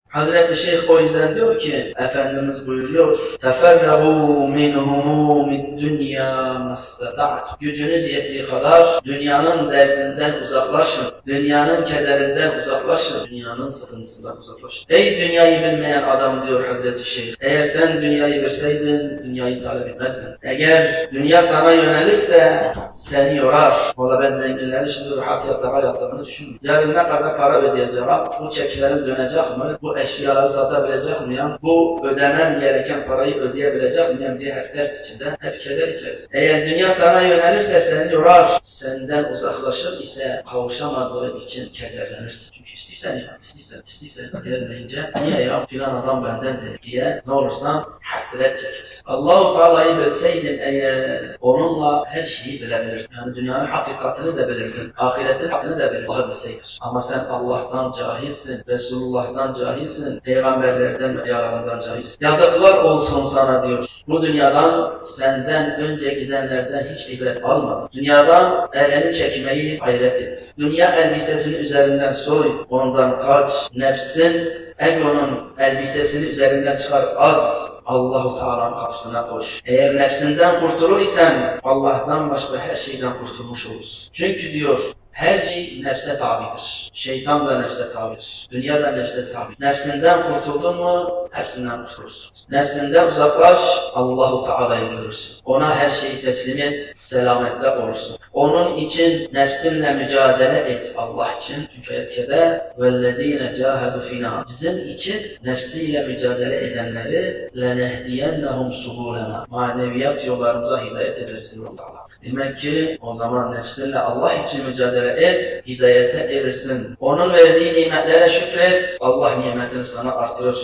Hazreti Şeyh o yüzden diyor ki, Efendimiz buyuruyor, تَفَرَّغُوا مِنْ هُمُومِ الدُّنْيَا مَسْتَطَعْتُ. Gücünüz yettiği kadar dünyanın derdinden uzaklaşın, dünyanın kederinden uzaklaşın, dünyanın sıkıntısından uzaklaşın. Ey dünyayı bilmeyen adam diyor Hazreti Şeyh, eğer sen dünyayı bilseydin, dünyayı talep etmezdin. Eğer dünya sana yönelirse seni yorar. Valla ben zenginlerin şimdi rahat yattığını düşünmüyorum. Yarın ne kadar para ödeyeceğim, bu çeklerim dönecek mi, bu eşyaları satabilecek miyim, bu ödemem gereken parayı ödeyebilecek miyim diye hep dert içinde, hep keder içerisinde. Eğer dünya sana yönelirse seni yorar, senden uzaklaşır ise kavuşamadığı için kederlenirsin. Çünkü istiysen gelmeyince niye ya filan adam benden de diye ne olursa hasret çekirsin. Allah-u Teala'yı bilseydin eğer, onunla her şeyi bilebilirdin. Yani dünyanın hakikatini de bilirdin, ahiretin hakikatini de bilirdin. Allah'ı bilseydin. Ama sen Allah'tan cahilsin, Resulullah'tan cahilsin, peygamberlerden ve yalanından cahilsin. Yazıklar olsun sana diyor. Bu dünyadan senden önce gidenlerden hiç ibret almadın. Dünyadan elini çekmeyi hayret et. Dünya elbisesini üzerinden soy, ondan kaç, nefsin, egonun elbisesini üzerinden çıkar, az. Allah-u Teala'nın kapısına koş. Eğer nefsinden kurtulur isen Allah'tan başka her şeyden kurtulmuş olursun. Çünkü diyor, her şey nefse tabidir. Şeytan da nefse tabidir. Dünya da nefse tabidir. Nefsinden kurtuldun mu hepsinden kurtulursun. Nefsinden uzaklaş, Allah-u Teala'yı görürsün. Ona her şeyi teslim et, selamette olursun. Onun için nefsinle mücadele et Allah için. Çünkü etkede وَالَّذ۪ينَ جَاهَدُ فِينَا. Bizim için nefsiyle mücadele edenleri لَنَهْدِيَنَّهُمْ سُبُولَنَا. Maneviyat yollarımıza hidayet ederiz diyor Allah. Demek ki o zaman nefsinle Allah için mücadele et, hidayete erirsin. Onun verdiği nimetlere şükret, Allah nimetini sana artırır.